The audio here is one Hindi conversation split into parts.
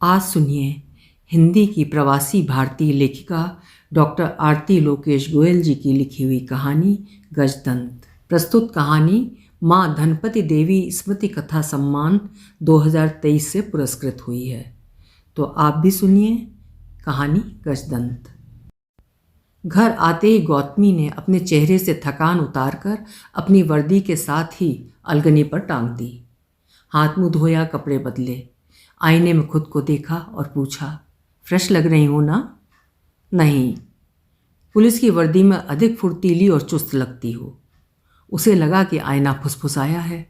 आज सुनिए हिंदी की प्रवासी भारतीय लेखिका डॉक्टर आरती लोकेश गोयल जी की लिखी हुई कहानी गजदंत। प्रस्तुत कहानी माँ धनपति देवी स्मृति कथा सम्मान 2023 से पुरस्कृत हुई है। तो आप भी सुनिए कहानी गजदंत। घर आते ही गौतमी ने अपने चेहरे से थकान उतारकर अपनी वर्दी के साथ ही अलगनी पर टांग दी। हाथ मुंह धोया, कपड़े बदले, आईने में खुद को देखा और पूछा, फ्रेश लग रही हो ना? नहीं, पुलिस की वर्दी में अधिक फुर्तीली और चुस्त लगती हो। उसे लगा कि आईना फुसफुसाया है।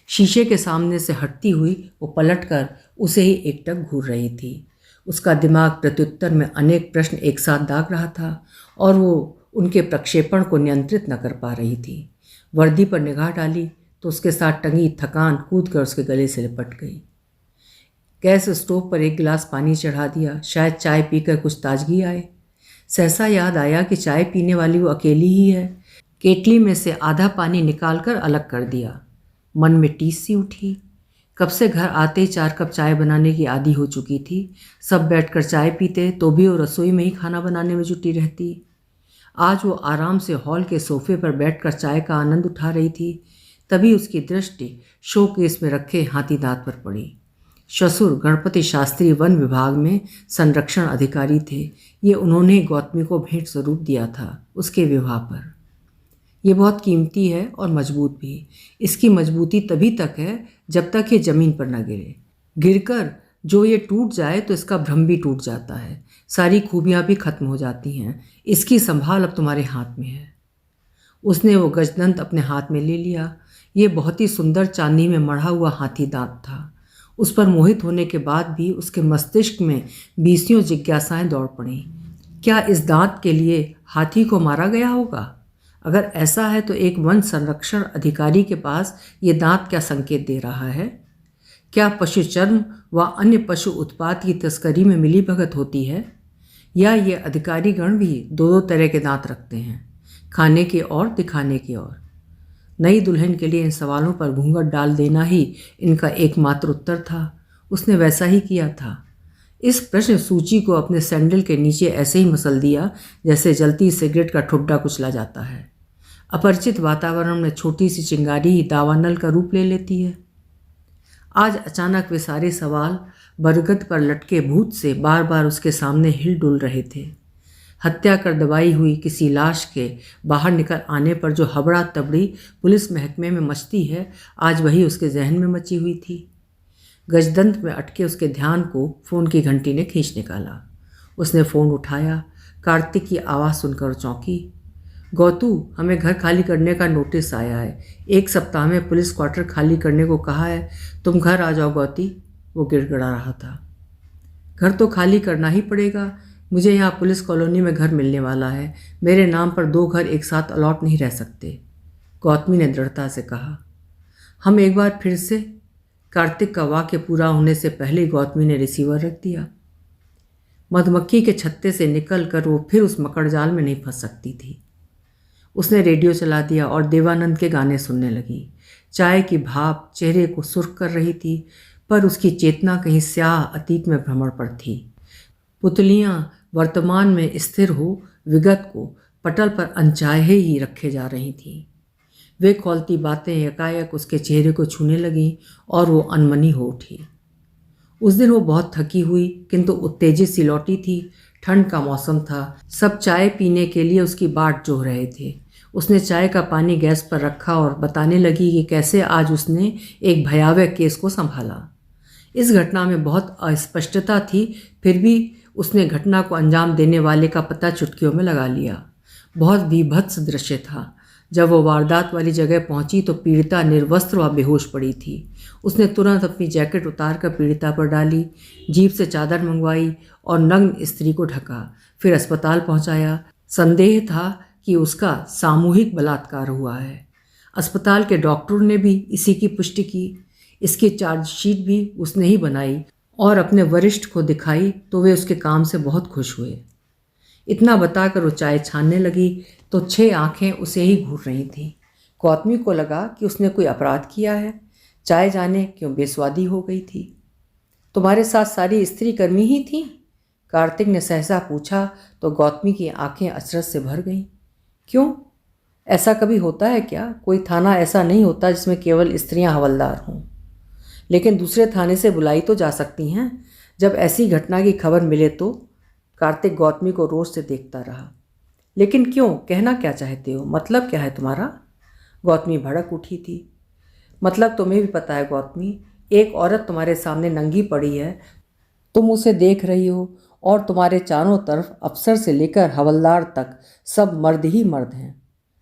शीशे के सामने से हटती हुई वो पलटकर उसे ही एकटक घूर रही थी। उसका दिमाग प्रत्युत्तर में अनेक प्रश्न एक साथ दाग रहा था और वो उनके प्रक्षेपण को नियंत्रित न कर पा रही थी। वर्दी पर निगाह डाली तो उसके साथ टंगी थकान कूद कर उसके गले से लिपट गई। गैस स्टोव पर एक गिलास पानी चढ़ा दिया, शायद चाय पीकर कुछ ताजगी आए। सहसा याद आया कि चाय पीने वाली वो अकेली ही है। केतली में से आधा पानी निकालकर अलग कर दिया। मन में टीस सी उठी। कब से घर आते ही 4 कप चाय बनाने की आदी हो चुकी थी। सब बैठकर चाय पीते तो भी वो रसोई में ही खाना बनाने में जुटी रहती। आज वो आराम से हॉल के सोफे पर बैठकर चाय का आनंद उठा रही थी। तभी उसकी दृष्टि शोकेस में रखे हाथी दांत पर पड़ी। ससुर गणपति शास्त्री वन विभाग में संरक्षण अधिकारी थे। ये उन्होंने गौतमी को भेंट स्वरूप दिया था उसके विवाह पर। ये बहुत कीमती है और मजबूत भी। इसकी मजबूती तभी तक है जब तक ये ज़मीन पर न गिरे। गिरकर जो ये टूट जाए तो इसका भ्रम भी टूट जाता है, सारी खूबियाँ भी खत्म हो जाती हैं। इसकी संभाल अब तुम्हारे हाथ में है। उसने वो गजदंत अपने हाथ में ले लिया। ये बहुत ही सुंदर चांदी में मढ़ा हुआ हाथी दांत था। उस पर मोहित होने के बाद भी उसके मस्तिष्क में बीसियों जिज्ञासाएं दौड़ पड़ीं। क्या इस दांत के लिए हाथी को मारा गया होगा? अगर ऐसा है तो एक वन संरक्षण अधिकारी के पास ये दांत क्या संकेत दे रहा है? क्या पशु चर्म व अन्य पशु उत्पाद की तस्करी में मिलीभगत होती है? या ये अधिकारीगण भी दो तरह के दांत रखते हैं, खाने के और दिखाने के और? नई दुल्हन के लिए इन सवालों पर घूंघट डाल देना ही इनका एकमात्र उत्तर था। उसने वैसा ही किया था। इस प्रश्न सूची को अपने सैंडल के नीचे ऐसे ही मसल दिया जैसे जलती सिगरेट का ठुड्डा कुचला जाता है। अपरिचित वातावरण में छोटी सी चिंगारी ही दावानल का रूप ले लेती है। आज अचानक वे सारे सवाल बरगद पर लटके भूत से बार बार उसके सामने हिल डुल रहे थे। हत्या कर दबाई हुई किसी लाश के बाहर निकल आने पर जो हबड़ा तबड़ी पुलिस महकमे में मचती है, आज वही उसके जहन में मची हुई थी। गजदंत में अटके उसके ध्यान को फ़ोन की घंटी ने खींच निकाला। उसने फ़ोन उठाया। कार्तिक की आवाज़ सुनकर चौंकी। गौतू, हमें घर खाली करने का नोटिस आया है। 1 सप्ताह में पुलिस क्वार्टर खाली करने को कहा है। तुम घर आ जाओ गौती। वो गिड़गिड़ा रहा था। घर तो खाली करना ही पड़ेगा। मुझे यहाँ पुलिस कॉलोनी में घर मिलने वाला है। मेरे नाम पर 2 घर एक साथ अलॉट नहीं रह सकते, गौतमी ने दृढ़ता से कहा। हम एक बार फिर से। कार्तिक का वाक्य पूरा होने से पहले गौतमी ने रिसीवर रख दिया। मधुमक्खी के छत्ते से निकल कर वो फिर उस मकड़जाल में नहीं फंस सकती थी। उसने रेडियो चला दिया और देवानंद के गाने सुनने लगी। चाय की भाप चेहरे को सुर्ख कर रही थी, पर उसकी चेतना कहीं स्याह अतीत में भ्रमण पर थी। पुतलियाँ वर्तमान में स्थिर हो विगत को पटल पर अनचाहे ही रखे जा रही थीं। वे खौलती बातें एकाएक उसके चेहरे को छूने लगीं और वो अनमनी हो उठी। उस दिन वो बहुत थकी हुई किंतु उत्तेजित सी लौटी थी। ठंड का मौसम था। सब चाय पीने के लिए उसकी बाट जोह रहे थे। उसने चाय का पानी गैस पर रखा और बताने लगी कि कैसे आज उसने एक भयावह केस को संभाला। इस घटना में बहुत अस्पष्टता थी, फिर भी उसने घटना को अंजाम देने वाले का पता चुटकियों में लगा लिया। बहुत बीभत्स दृश्य था। जब वो वारदात वाली जगह पहुंची तो पीड़िता निर्वस्त्र व बेहोश पड़ी थी। उसने तुरंत अपनी जैकेट उतारकर पीड़िता पर डाली, जीप से चादर मंगवाई और नग्न स्त्री को ढका, फिर अस्पताल पहुंचाया। संदेह था कि उसका सामूहिक बलात्कार हुआ है। अस्पताल के डॉक्टरों ने भी इसी की पुष्टि की। इसकी चार्जशीट भी उसने ही बनाई और अपने वरिष्ठ को दिखाई तो वे उसके काम से बहुत खुश हुए। इतना बताकर वो चाय छानने लगी तो 6 आंखें उसे ही घूर रही थीं। गौतमी को लगा कि उसने कोई अपराध किया है। चाय जाने क्यों बेस्वादी हो गई थी। तुम्हारे साथ सारी स्त्री कर्मी ही थी? कार्तिक ने सहसा पूछा तो गौतमी की आंखें अचरज से भर गईं। क्यों, ऐसा कभी होता है क्या? कोई थाना ऐसा नहीं होता जिसमें केवल स्त्रियां हवलदार हों। लेकिन दूसरे थाने से बुलाई तो जा सकती हैं जब ऐसी घटना की खबर मिले तो। कार्तिक गौतमी को रोज से देखता रहा। लेकिन क्यों, कहना क्या चाहते हो? मतलब क्या है तुम्हारा? गौतमी भड़क उठी थी। मतलब तुम्हें भी पता है गौतमी, एक औरत तुम्हारे सामने नंगी पड़ी है, तुम उसे देख रही हो और तुम्हारे चारों तरफ अफसर से लेकर हवलदार तक सब मर्द ही मर्द हैं।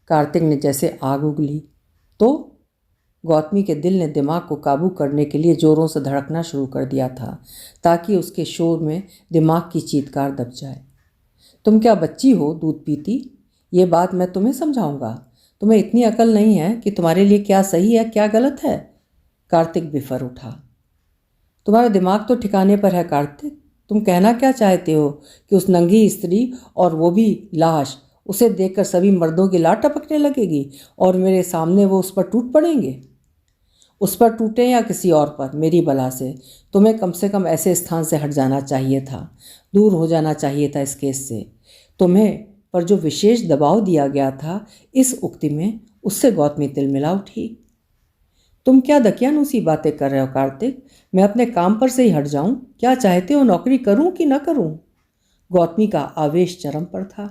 कार्तिक ने जैसे आग उगली। तो गौतमी के दिल ने दिमाग को काबू करने के लिए जोरों से धड़कना शुरू कर दिया था ताकि उसके शोर में दिमाग की चीत्कार दब जाए। तुम क्या बच्ची हो, दूध पीती? ये बात मैं तुम्हें समझाऊंगा। तुम्हें इतनी अकल नहीं है कि तुम्हारे लिए क्या सही है क्या गलत है? कार्तिक बिफर उठा। तुम्हारा दिमाग तो ठिकाने पर है कार्तिक। तुम कहना क्या चाहते हो कि उस नंगी स्त्री, और वो भी लाश, उसे देखकर सभी मर्दों की लाट टपकने लगेगी और मेरे सामने वो उस पर टूट पड़ेंगे? उस पर टूटे या किसी और पर, मेरी बला से तुम्हें कम से कम ऐसे स्थान से हट जाना चाहिए था, दूर हो जाना चाहिए था इस केस से। तुम्हें पर जो विशेष दबाव दिया गया था इस उक्ति में, उससे गौतमी तिलमिला उठी। तुम क्या दकियानूसी बातें कर रहे हो कार्तिक? मैं अपने काम पर से ही हट जाऊं? क्या चाहते हो, नौकरी करूं कि न करूं? गौतमी का आवेश चरम पर था।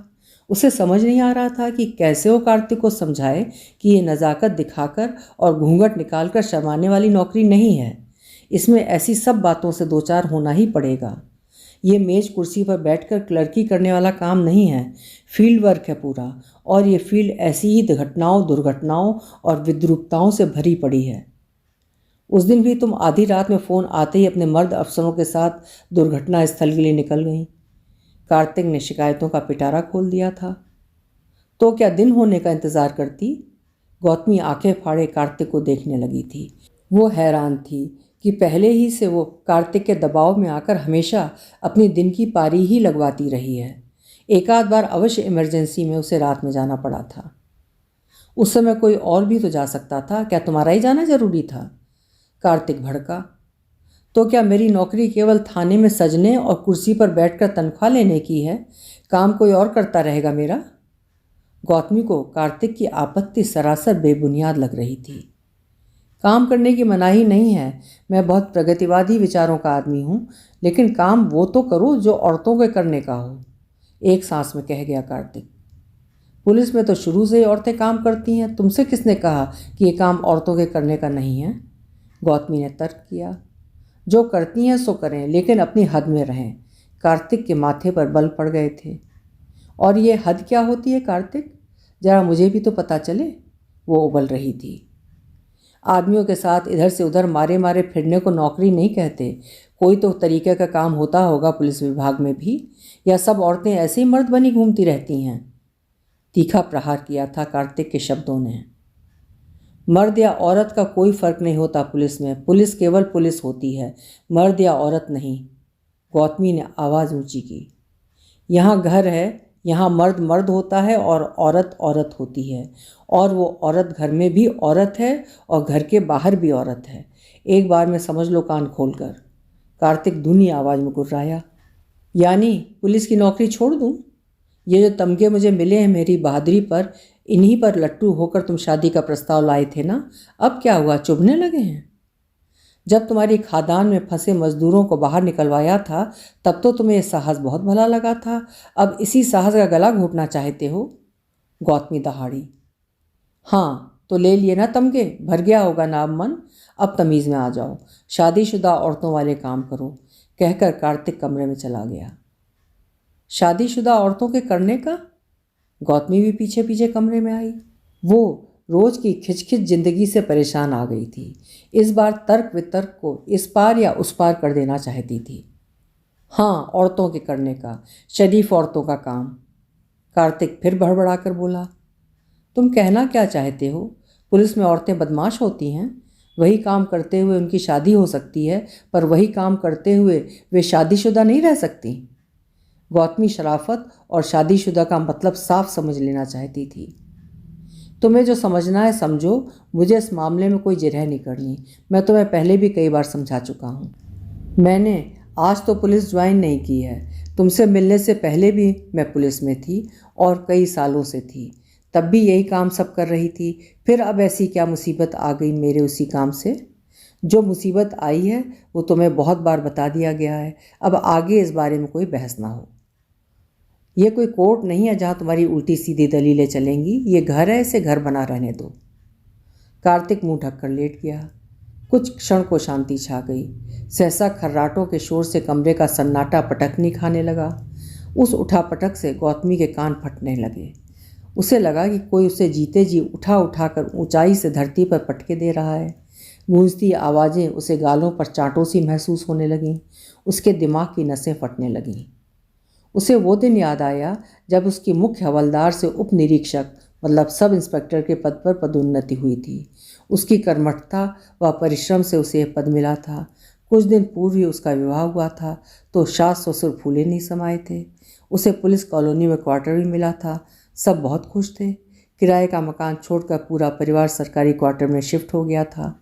उसे समझ नहीं आ रहा था कि कैसे वो कार्तिक को समझाए कि ये नज़ाकत दिखाकर और घूंघट निकालकर शर्माने वाली नौकरी नहीं है। इसमें ऐसी सब बातों से दो चार होना ही पड़ेगा। ये मेज कुर्सी पर बैठकर क्लर्की करने वाला काम नहीं है, फील्ड वर्क है पूरा, और ये फील्ड ऐसी ही घटनाओं, दुर्घटनाओं और विद्रूपताओं से भरी पड़ी है। उस दिन भी तुम आधी रात में फ़ोन आते ही अपने मर्द अफसरों के साथ दुर्घटना स्थल के लिए निकल गईं। कार्तिक ने शिकायतों का पिटारा खोल दिया था। तो क्या दिन होने का इंतज़ार करती? गौतमी आंखें फाड़े कार्तिक को देखने लगी थी। वो हैरान थी कि पहले ही से वो कार्तिक के दबाव में आकर हमेशा अपनी दिन की पारी ही लगवाती रही है। एक आध बार अवश्य इमरजेंसी में उसे रात में जाना पड़ा था। उस समय कोई और भी तो जा सकता था, क्या तुम्हारा ही जाना जरूरी था? कार्तिक भड़का। तो क्या मेरी नौकरी केवल थाने में सजने और कुर्सी पर बैठकर तनख्वाह लेने की है? काम कोई और करता रहेगा मेरा? गौतमी को कार्तिक की आपत्ति सरासर बेबुनियाद लग रही थी। काम करने की मनाही नहीं है, मैं बहुत प्रगतिवादी विचारों का आदमी हूँ, लेकिन काम वो तो करो जो औरतों के करने का हो, एक सांस में कह गया कार्तिक। पुलिस में तो शुरू से ही औरतें काम करती हैं, तुमसे किसने कहा कि ये काम औरतों के करने का नहीं है? गौतमी ने तर्क किया। जो करती हैं सो करें, लेकिन अपनी हद में रहें। कार्तिक के माथे पर बल पड़ गए थे। और ये हद क्या होती है कार्तिक? जरा मुझे भी तो पता चले। वो उबल रही थी। आदमियों के साथ इधर से उधर मारे मारे फिरने को नौकरी नहीं कहते। कोई तो तरीके का काम होता होगा पुलिस विभाग में भी, या सब औरतें ऐसे ही मर्द बनी घूमती रहती हैं? तीखा प्रहार किया था कार्तिक के शब्दों ने। मर्द या औरत का कोई फर्क नहीं होता पुलिस में। पुलिस केवल पुलिस होती है, मर्द या औरत नहीं। गौतमी ने आवाज़ ऊंची की। यहाँ घर है, यहाँ मर्द मर्द होता है और औरत औरत होती है, और वो औरत घर में भी औरत है और घर के बाहर भी औरत है। एक बार में समझ लो कान खोलकर। कार्तिक धुनी आवाज़ में गुर्राया। यानी पुलिस की नौकरी छोड़ दूँ? ये जो तमगे मुझे मिले हैं मेरी बहादुरी पर, इन्हीं पर लट्टू होकर तुम शादी का प्रस्ताव लाए थे ना? अब क्या हुआ, चुभने लगे हैं? जब तुम्हारी खादान में फंसे मजदूरों को बाहर निकलवाया था तब तो तुम्हें यह साहस बहुत भला लगा था, अब इसी साहस का गला घोटना चाहते हो? गौतमी दहाड़ी। हाँ तो ले लिए ना तमगे, भर गया होगा ना अब मन। अब तमीज़ में आ जाओ, शादीशुदा औरतों वाले काम करो, कहकर कार्तिक कमरे में चला गया। शादीशुदा औरतों के करने का? गौतमी भी पीछे पीछे कमरे में आई। वो रोज की खिचखिच जिंदगी से परेशान आ गई थी। इस बार तर्क वितर्क को इस पार या उस पार कर देना चाहती थी। हाँ, औरतों के करने का, शरीफ औरतों का काम। कार्तिक फिर भड़बड़ाकर बोला। तुम कहना क्या चाहते हो? पुलिस में औरतें बदमाश होती हैं? वही काम करते हुए उनकी शादी हो सकती है, पर वही काम करते हुए वे शादीशुदा नहीं रह सकती। गौतमी शराफत और शादीशुदा का मतलब साफ समझ लेना चाहती थी। तुम्हें जो समझना है समझो, मुझे इस मामले में कोई जिरह नहीं करनी। मैं तुम्हें पहले भी कई बार समझा चुका हूँ। मैंने आज तो पुलिस ज्वाइन नहीं की है। तुमसे मिलने से पहले भी मैं पुलिस में थी और कई सालों से थी। तब भी यही काम सब कर रही थी। फिर अब ऐसी क्या मुसीबत आ गई मेरे उसी काम से? जो मुसीबत आई है वो तुम्हें बहुत बार बता दिया गया है। अब आगे इस बारे में कोई बहस ना हो। ये कोई कोर्ट नहीं है जहाँ तुम्हारी उल्टी सीधी दलीलें चलेंगी। ये घर है, इसे घर बना रहने दो। कार्तिक मुंह ढककर लेट गया। कुछ क्षण को शांति छा गई। सहसा खर्राटों के शोर से कमरे का सन्नाटा पटकनी खाने लगा। उस उठापटक से गौतमी के कान फटने लगे। उसे लगा कि कोई उसे जीते जी उठा उठा कर ऊंचाई से धरती पर पटके दे रहा है। गूंजती आवाज़ें उसे गालों पर चांटों सी महसूस होने लगीं। उसके दिमाग की नसें फटने लगीं। उसे वो दिन याद आया जब उसकी मुख्य हवलदार से उप निरीक्षक मतलब सब इंस्पेक्टर के पद पर पदोन्नति हुई थी। उसकी कर्मठता व परिश्रम से उसे यह पद मिला था। कुछ दिन पूर्व ही उसका विवाह हुआ था तो सास ससुर फूले नहीं समाये थे। उसे पुलिस कॉलोनी में क्वार्टर भी मिला था। सब बहुत खुश थे। किराए का मकान छोड़कर पूरा परिवार सरकारी क्वार्टर में शिफ्ट हो गया था।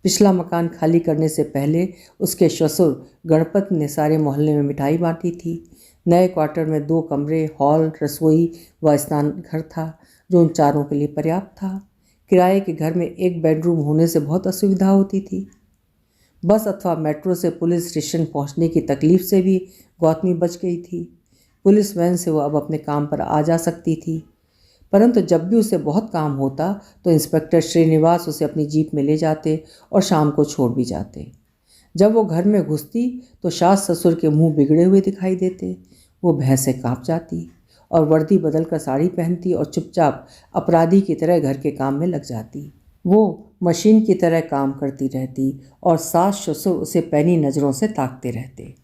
पिछला मकान खाली करने से पहले उसके ससुर गणपत ने सारे मोहल्ले में मिठाई बांटी थी। नए क्वार्टर में 2 कमरे, हॉल, रसोई व स्नान घर था जो उन चारों के लिए पर्याप्त था। किराए के घर में 1 बेडरूम होने से बहुत असुविधा होती थी। बस अथवा मेट्रो से पुलिस स्टेशन पहुंचने की तकलीफ से भी गौतमी बच गई थी। पुलिस वैन से वो अब अपने काम पर आ जा सकती थी। परंतु जब भी उसे बहुत काम होता तो इंस्पेक्टर श्रीनिवास उसे अपनी जीप में ले जाते और शाम को छोड़ भी जाते। जब वो घर में घुसती तो सास ससुर के मुंह बिगड़े हुए दिखाई देते। वो भय से काँप जाती और वर्दी बदल कर साड़ी पहनती और चुपचाप अपराधी की तरह घर के काम में लग जाती। वो मशीन की तरह काम करती रहती और सास ससुर उसे पैनी नज़रों से ताकते रहते।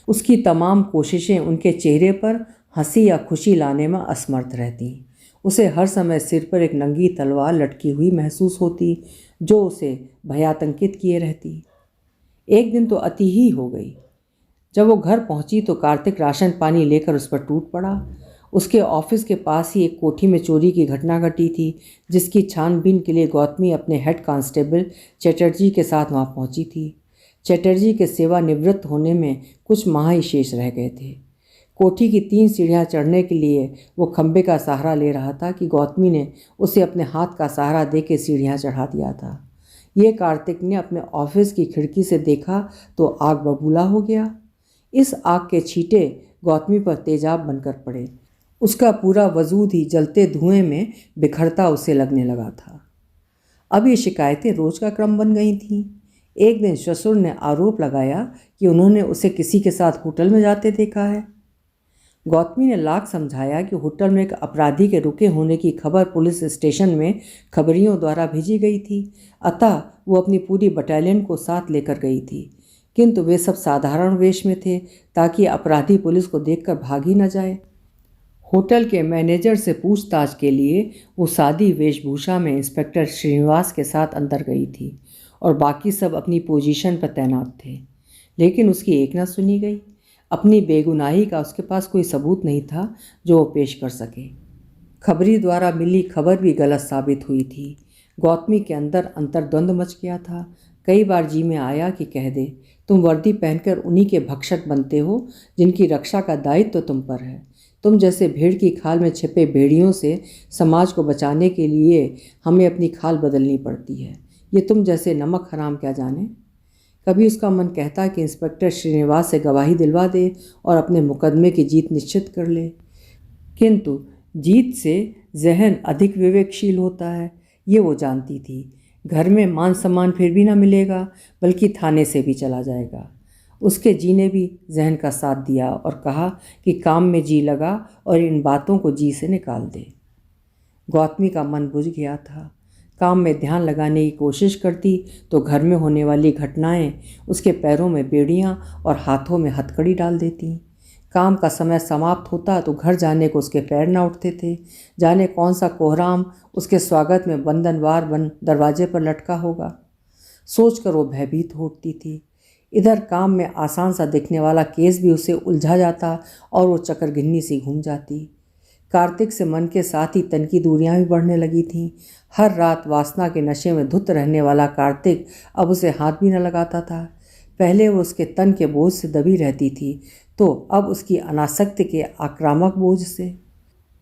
उसकी तमाम कोशिशें उनके चेहरे पर हंसी या खुशी लाने में असमर्थ रहती। उसे हर समय सिर पर एक नंगी तलवार लटकी हुई महसूस होती जो उसे भयातंकित किए रहती। एक दिन तो अति ही हो गई। जब वो घर पहुंची तो कार्तिक राशन पानी लेकर उस पर टूट पड़ा। उसके ऑफिस के पास ही एक कोठी में चोरी की घटना घटी थी जिसकी छानबीन के लिए गौतमी अपने हेड कांस्टेबल चैटर्जी के साथ वहां पहुंची थी। चैटर्जी के सेवानिवृत्त होने में कुछ माह ही शेष रह गए थे। कोठी की 3 सीढ़ियां चढ़ने के लिए वो खंबे का सहारा ले रहा था कि गौतमी ने उसे अपने हाथ का सहारा दे के सीढ़ियाँ चढ़ा दिया था। ये कार्तिक ने अपने ऑफिस की खिड़की से देखा तो आग बबूला हो गया। इस आग के छींटे गौतमी पर तेजाब बनकर पड़े। उसका पूरा वजूद ही जलते धुएं में बिखरता उसे लगने लगा था। अब ये शिकायतें रोज का क्रम बन गई थीं। एक दिन ससुर ने आरोप लगाया कि उन्होंने उसे किसी के साथ होटल में जाते देखा है। गौतमी ने लाख समझाया कि होटल में एक अपराधी के रुके होने की खबर पुलिस स्टेशन में खबरियों द्वारा भेजी गई थी, अतः वो अपनी पूरी बटालियन को साथ लेकर गई थी। किंतु वे सब साधारण वेश में थे ताकि अपराधी पुलिस को देखकर भाग ही न जाए। होटल के मैनेजर से पूछताछ के लिए वो सादी वेशभूषा में इंस्पेक्टर श्रीनिवास के साथ अंदर गई थी और बाकी सब अपनी पोजीशन पर तैनात थे। लेकिन उसकी एक न सुनी गई। अपनी बेगुनाही का उसके पास कोई सबूत नहीं था जो वो पेश कर सके। खबरी द्वारा मिली खबर भी गलत साबित हुई थी। गौतमी के अंदर अंतर्द्वंद मच गया था। कई बार जी में आया कि कह दे, तुम वर्दी पहनकर उन्हीं के भक्षक बनते हो जिनकी रक्षा का दायित्व तो तुम पर है। तुम जैसे भेड़ की खाल में छिपे भेड़ियों से समाज को बचाने के लिए हमें अपनी खाल बदलनी पड़ती है। ये तुम जैसे नमक हराम क्या जाने। कभी उसका मन कहता कि इंस्पेक्टर श्रीनिवास से गवाही दिलवा दे और अपने मुकदमे की जीत निश्चित कर ले, किंतु जीत से जहन अधिक विवेकशील होता है, ये वो जानती थी। घर में मान सम्मान फिर भी ना मिलेगा बल्कि थाने से भी चला जाएगा। उसके जी ने भी जहन का साथ दिया और कहा कि काम में जी लगा और इन बातों को जी से निकाल दे। गौतमी का मन बुझ गया था। काम में ध्यान लगाने की कोशिश करती तो घर में होने वाली घटनाएं उसके पैरों में बेड़ियां और हाथों में हथकड़ी डाल देती। काम का समय समाप्त होता तो घर जाने को उसके पैर न उठते थे। जाने कौन सा कोहराम उसके स्वागत में बंधनवार बन दरवाजे पर लटका होगा। सोचकर वो भयभीत हो उठती थी। इधर काम में आसान सा दिखने वाला केस भी उसे उलझा जाता और वो चक्करगिन्नी सी घूम जाती। कार्तिक से मन के साथ ही तन की दूरियां भी बढ़ने लगी थीं। हर रात वासना के नशे में धुत रहने वाला कार्तिक अब उसे हाथ भी न लगाता था। पहले वो उसके तन के बोझ से दबी रहती थी, तो अब उसकी अनासक्ति के आक्रामक बोझ से।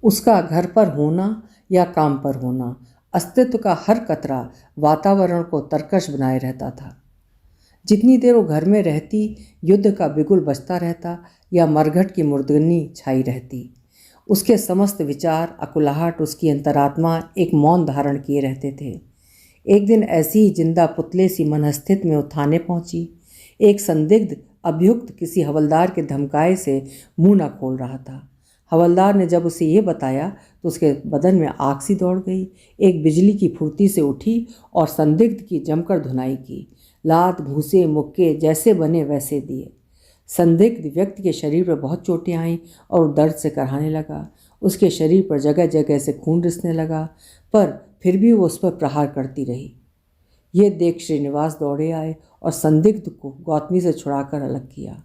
उसका घर पर होना या काम पर होना, अस्तित्व का हर कतरा वातावरण को तरकश बनाए रहता था। जितनी देर वो घर में रहती, युद्ध का बिगुल बजता रहता या मरघट की मुर्दनी छाई रहती। उसके समस्त विचार, अकुलाहट, उसकी अंतरात्मा एक मौन धारण किए रहते थे। एक दिन ऐसी ही जिंदा पुतले सी मनस्थित में वो थाने पहुंची। एक संदिग्ध अभियुक्त किसी हवलदार के धमकाए से मुंह न खोल रहा था। हवलदार ने जब उसे ये बताया तो उसके बदन में आग सी दौड़ गई। एक बिजली की फुर्ती से उठी और संदिग्ध की जमकर धुनाई की। लात, घूंसे, मुक्के जैसे बने वैसे दिए। संदिग्ध व्यक्ति के शरीर पर बहुत चोटें आईं और दर्द से कराहने लगा। उसके शरीर पर जगह जगह से खून रिसने लगा, पर फिर भी वो उस पर प्रहार करती रही। ये देख श्रीनिवास दौड़े आए और संदिग्ध को गौतमी से छुड़ाकर अलग किया।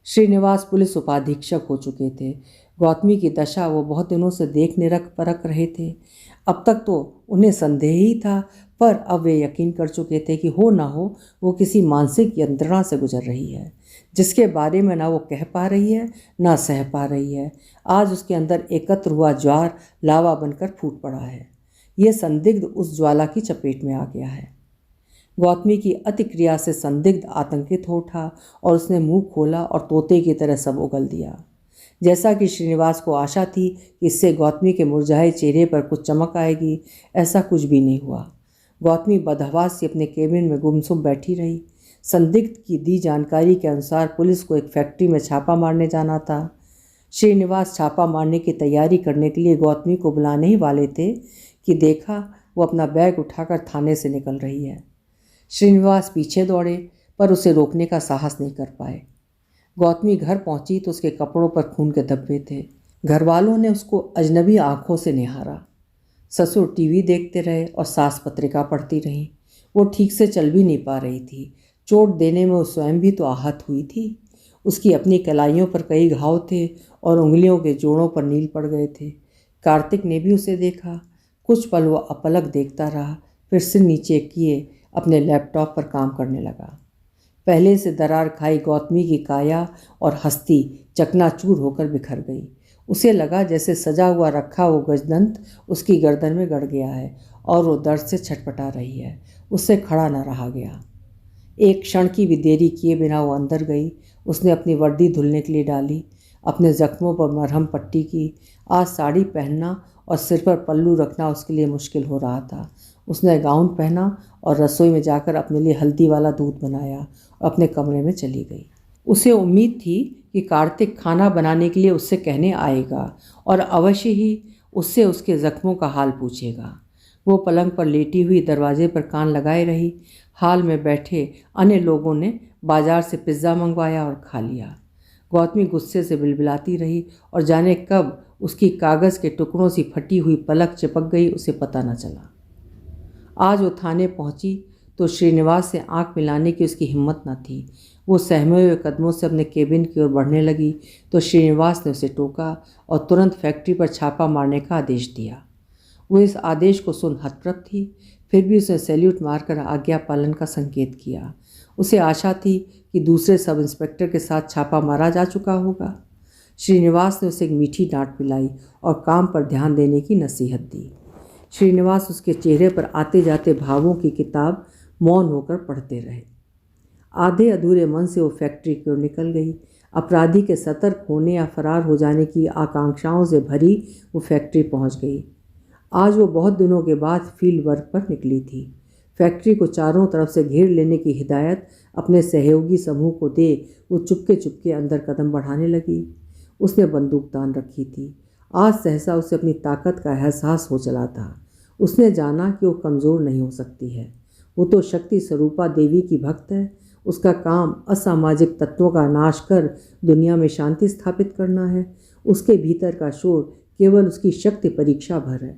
श्रीनिवास पुलिस उपाधीक्षक हो चुके थे। गौतमी की दशा वो बहुत दिनों से देख निरख परख रहे थे। अब तक तो उन्हें संदेह ही था, पर अब वे यकीन कर चुके थे कि हो ना हो वो किसी मानसिक यंत्रणा से गुजर रही है, जिसके बारे में ना वो कह पा रही है ना सह पा रही है। आज उसके अंदर एकत्र हुआ ज्वार लावा बनकर फूट पड़ा है। ये संदिग्ध उस ज्वाला की चपेट में आ गया है। गौतमी की अतिक्रिया से संदिग्ध आतंकित हो उठा और उसने मुंह खोला और तोते की तरह सब उगल दिया। जैसा कि श्रीनिवास को आशा थी कि इससे गौतमी के मुरझाए चेहरे पर कुछ चमक आएगी, ऐसा कुछ भी नहीं हुआ। गौतमी बदहवास से अपने केबिन में गुमसुम बैठी रही। संदिग्ध की दी जानकारी के अनुसार पुलिस को एक फैक्ट्री में छापा मारने जाना था। श्रीनिवास छापा मारने की तैयारी करने के लिए गौतमी को बुलाने ही वाले थे कि देखा वो अपना बैग उठाकर थाने से निकल रही है। श्रीनिवास पीछे दौड़े, पर उसे रोकने का साहस नहीं कर पाए। गौतमी घर पहुंची तो उसके कपड़ों पर खून के धब्बे थे। घर वालों ने उसको अजनबी आंखों से निहारा। ससुर टीवी देखते रहे और सास पत्रिका पढ़ती रहीं। वो ठीक से चल भी नहीं पा रही थी। चोट देने में वो स्वयं भी तो आहत हुई थी। उसकी अपनी कलाइयों पर कई घाव थे और उंगलियों के जोड़ों पर नील पड़ गए थे। कार्तिक ने भी उसे देखा। कुछ पल वो अपलक देखता रहा, फिर सिर नीचे किए अपने लैपटॉप पर काम करने लगा। पहले से दरार खाई गौतमी की काया और हस्ती चकनाचूर होकर बिखर गई। उसे लगा जैसे सजा हुआ रखा वो गजदंत उसकी गर्दन में गड़ गया है और वो दर्द से छटपटा रही है। उससे खड़ा न रहा गया। एक क्षण की भी देरी किए बिना वो अंदर गई। उसने अपनी वर्दी धुलने के लिए डाली, अपने जख्मों पर मरहम पट्टी की। आज साड़ी पहनना और सिर पर पल्लू रखना उसके लिए मुश्किल हो रहा था। उसने गाउन पहना और रसोई में जाकर अपने लिए हल्दी वाला दूध बनाया और अपने कमरे में चली गई। उसे उम्मीद थी कि कार्तिक खाना बनाने के लिए उससे कहने आएगा और अवश्य ही उससे उसके ज़ख्मों का हाल पूछेगा। वो पलंग पर लेटी हुई दरवाजे पर कान लगाए रही। हाल में बैठे अन्य लोगों ने बाजार से पिज़्ज़ा मंगवाया और खा लिया। गौतमी गुस्से से बिलबिलाती रही और जाने कब उसकी कागज़ के टुकड़ों सी फटी हुई पलक चिपक गई, उसे पता न चला। आज वो थाने पहुंची तो श्रीनिवास से आंख मिलाने की उसकी हिम्मत न थी। वो सहमे हुए कदमों से अपने केबिन की ओर बढ़ने लगी तो श्रीनिवास ने उसे टोका और तुरंत फैक्ट्री पर छापा मारने का आदेश दिया। वो इस आदेश को सुन हतप्रभ थी, फिर भी उसने सैल्यूट मारकर आज्ञा पालन का संकेत किया। उसे आशा थी कि दूसरे सब इंस्पेक्टर के साथ छापा मारा जा चुका होगा। श्रीनिवास ने उसे एक मीठी डांट पिलाई और काम पर ध्यान देने की नसीहत दी। श्रीनिवास उसके चेहरे पर आते जाते भावों की किताब मौन होकर पढ़ते रहे। आधे अधूरे मन से वो फैक्ट्री की ओर निकल गई। अपराधी के सतर्क होने या फरार हो जाने की आकांक्षाओं से भरी वो फैक्ट्री पहुंच गई। आज वो बहुत दिनों के बाद फील्ड वर्क पर निकली थी। फैक्ट्री को चारों तरफ से घेर लेने की हिदायत अपने सहयोगी समूह को दे वो चुपके चुपके अंदर कदम बढ़ाने लगी। उसने बंदूक तान रखी थी। आज सहसा उसे अपनी ताकत का एहसास हो चला था। उसने जाना कि वो कमज़ोर नहीं हो सकती है। वो तो शक्ति स्वरूपा देवी की भक्त है। उसका काम असामाजिक तत्वों का नाश कर दुनिया में शांति स्थापित करना है। उसके भीतर का शोर केवल उसकी शक्ति परीक्षा भर है।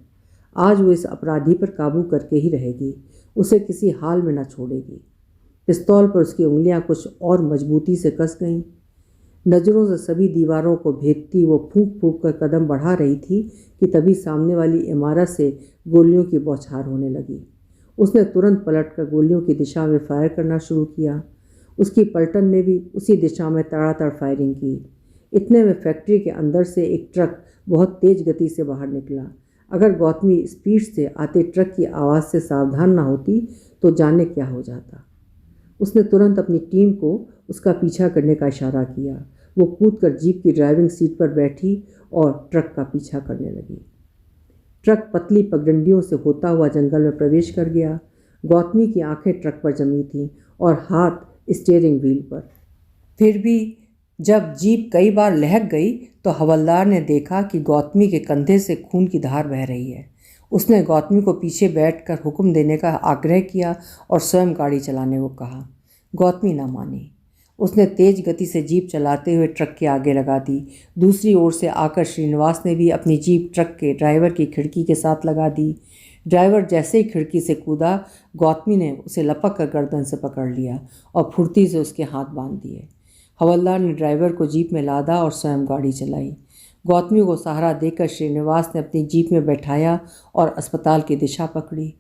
आज वो इस अपराधी पर काबू करके ही रहेगी। उसे किसी हाल में न छोड़ेगी। पिस्तौल पर उसकी उंगलियां कुछ और मजबूती से कस गईं। नज़रों से सभी दीवारों को भेदती वो फूंक फूंक कर कदम बढ़ा रही थी कि तभी सामने वाली इमारत से गोलियों की बौछार होने लगी। उसने तुरंत पलटकर गोलियों की दिशा में फायर करना शुरू किया। उसकी पलटन ने भी उसी दिशा में तड़ातड़ फायरिंग की। इतने में फैक्ट्री के अंदर से एक ट्रक बहुत तेज गति से बाहर निकला। अगर गौतमी स्पीड से आते ट्रक की आवाज़ से सावधान ना होती तो जाने क्या हो जाता। उसने तुरंत अपनी टीम को उसका पीछा करने का इशारा किया। वो कूदकर जीप की ड्राइविंग सीट पर बैठी और ट्रक का पीछा करने लगी। ट्रक पतली पगडंडियों से होता हुआ जंगल में प्रवेश कर गया। गौतमी की आंखें ट्रक पर जमी थीं और हाथ स्टीयरिंग व्हील पर। फिर भी जब जीप कई बार लहक गई तो हवलदार ने देखा कि गौतमी के कंधे से खून की धार बह रही है। उसने गौतमी को पीछे बैठकर हुक्म देने का आग्रह किया और स्वयं गाड़ी चलाने को कहा। गौतमी ना मानी। उसने तेज गति से जीप चलाते हुए ट्रक के आगे लगा दी। दूसरी ओर से आकर श्रीनिवास ने भी अपनी जीप ट्रक के ड्राइवर की खिड़की के साथ लगा दी। ड्राइवर जैसे ही खिड़की से कूदा, गौतमी ने उसे लपक कर गर्दन से पकड़ लिया और फुर्ती से उसके हाथ बांध दिए। हवलदार ने ड्राइवर को जीप में लादा और स्वयं गाड़ी चलाई। गौतमी को सहारा देकर श्रीनिवास ने अपनी जीप में बैठाया और अस्पताल की दिशा पकड़ी।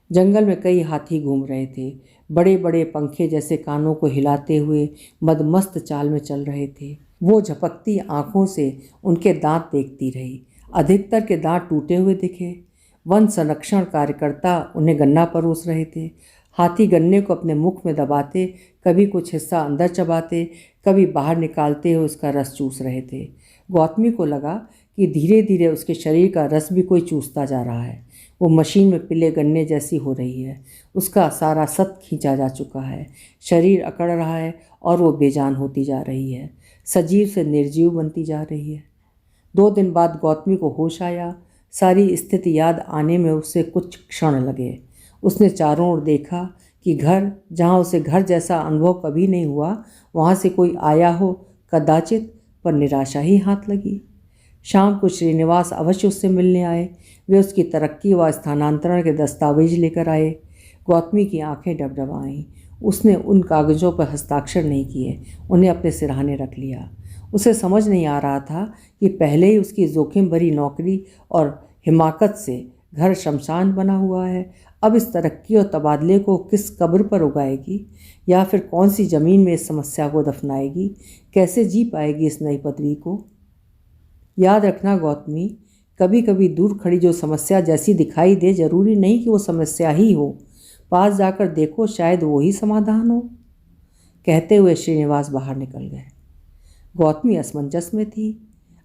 जंगल में कई हाथी घूम रहे थे। बड़े बड़े पंखे जैसे कानों को हिलाते हुए मदमस्त चाल में चल रहे थे। वो झपकती आंखों से उनके दांत देखती रही। अधिकतर के दांत टूटे हुए दिखे। वन संरक्षण कार्यकर्ता उन्हें गन्ना परोस रहे थे। हाथी गन्ने को अपने मुख में दबाते, कभी कुछ हिस्सा अंदर चबाते, कभी बाहर निकालते हुए उसका रस चूस रहे थे। गौतमी को लगा कि धीरे धीरे उसके शरीर का रस भी कोई चूसता जा रहा है। वो मशीन में पिले गन्ने जैसी हो रही है। उसका सारा सत्व खींचा जा चुका है। शरीर अकड़ रहा है और वो बेजान होती जा रही है। सजीव से निर्जीव बनती जा रही है। 2 दिन बाद गौतमी को होश आया। सारी स्थिति याद आने में उसे कुछ क्षण लगे। उसने चारों ओर देखा कि घर, जहाँ उसे घर जैसा अनुभव कभी नहीं हुआ, वहाँ से कोई आया हो कदाचित, पर निराशा ही हाथ लगी। शाम को श्रीनिवास अवश्य उससे मिलने आए। वे उसकी तरक्की व स्थानांतरण के दस्तावेज लेकर आए। गौतमी की आंखें डबडबाईं। उसने उन कागज़ों पर हस्ताक्षर नहीं किए, उन्हें अपने सिरहाने रख लिया। उसे समझ नहीं आ रहा था कि पहले ही उसकी जोखिम भरी नौकरी और हिमाकत से घर शमशान बना हुआ है, अब इस तरक्की और तबादले को किस कब्र पर उगाएगी, या फिर कौन सी ज़मीन में इस समस्या को दफनाएगी, कैसे जी पाएगी इस नई पदवी को। याद रखना गौतमी, कभी कभी दूर खड़ी जो समस्या जैसी दिखाई दे, जरूरी नहीं कि वो समस्या ही हो। पास जाकर देखो, शायद वो ही समाधान हो। कहते हुए श्रीनिवास बाहर निकल गए। गौतमी असमंजस में थी।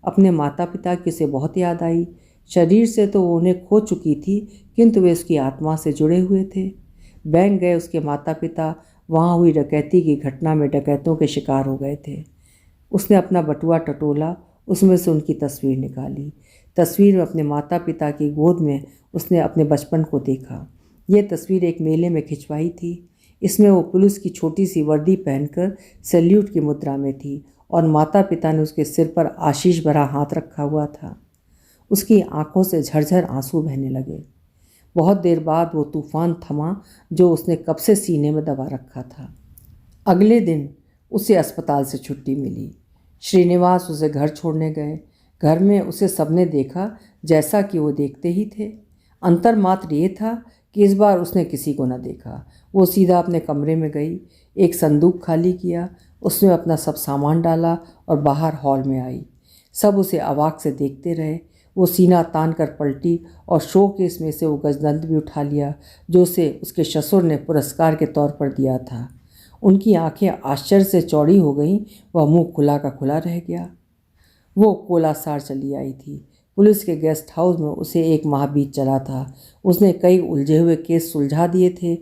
अपने माता पिता की उसे बहुत याद आई। शरीर से तो वो उन्हें खो चुकी थी, किंतु वे उसकी आत्मा से जुड़े हुए थे। बैंक गए उसके माता पिता वहाँ हुई डकैती की घटना में डकैतों के शिकार हो गए थे। उसने अपना बटुआ टटोला, उसमें से उनकी तस्वीर निकाली। तस्वीर में अपने माता पिता की गोद में उसने अपने बचपन को देखा। ये तस्वीर एक मेले में खिंचवाई थी। इसमें वो पुलिस की छोटी सी वर्दी पहनकर सैल्यूट की मुद्रा में थी और माता पिता ने उसके सिर पर आशीष भरा हाथ रखा हुआ था। उसकी आंखों से झरझर आंसू बहने लगे। बहुत देर बाद वो तूफान थमा जो उसने कब से सीने में दबा रखा था। अगले दिन उसे अस्पताल से छुट्टी मिली। श्रीनिवास उसे घर छोड़ने गए। घर में उसे सबने देखा जैसा कि वो देखते ही थे। अंतर मात्र ये था कि इस बार उसने किसी को न देखा। वो सीधा अपने कमरे में गई, एक संदूक खाली किया, उसमें अपना सब सामान डाला और बाहर हॉल में आई। सब उसे अवाक से देखते रहे। वो सीना तान कर पलटी और शोकेस में से वो गजदंत भी उठा लिया जो उसे उसके ससुर ने पुरस्कार के तौर पर दिया था। उनकी आंखें आश्चर्य से चौड़ी हो गईं। वह मुंह खुला का खुला रह गया। वो कोलासार चली आई थी। पुलिस के गेस्ट हाउस में उसे 1 माह बीत चला था। उसने कई उलझे हुए केस सुलझा दिए थे,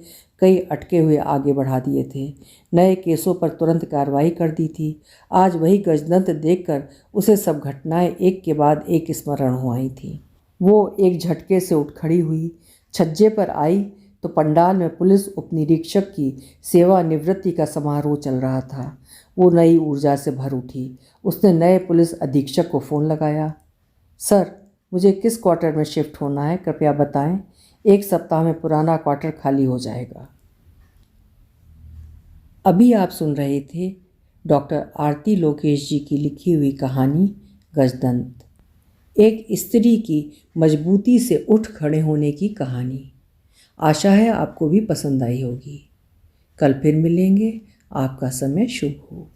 कई अटके हुए आगे बढ़ा दिए थे, नए केसों पर तुरंत कार्रवाई कर दी थी। आज वही गजदंत देखकर उसे सब घटनाएं एक के बाद एक स्मरण हो आई थी। वो एक झटके से उठ खड़ी हुई। छज्जे पर आई तो पंडाल में पुलिस उपनिरीक्षक की सेवानिवृत्ति का समारोह चल रहा था। वो नई ऊर्जा से भर उठी। उसने नए पुलिस अधीक्षक को फ़ोन लगाया। सर, मुझे किस क्वार्टर में शिफ्ट होना है, कृपया बताएं। 1 सप्ताह में पुराना क्वार्टर खाली हो जाएगा। अभी आप सुन रहे थे डॉक्टर आरती लोकेश जी की लिखी हुई कहानी गजदंत, एक स्त्री की मजबूती से उठ खड़े होने की कहानी। आशा है आपको भी पसंद आई होगी। कल फिर मिलेंगे। आपका समय शुभ हो।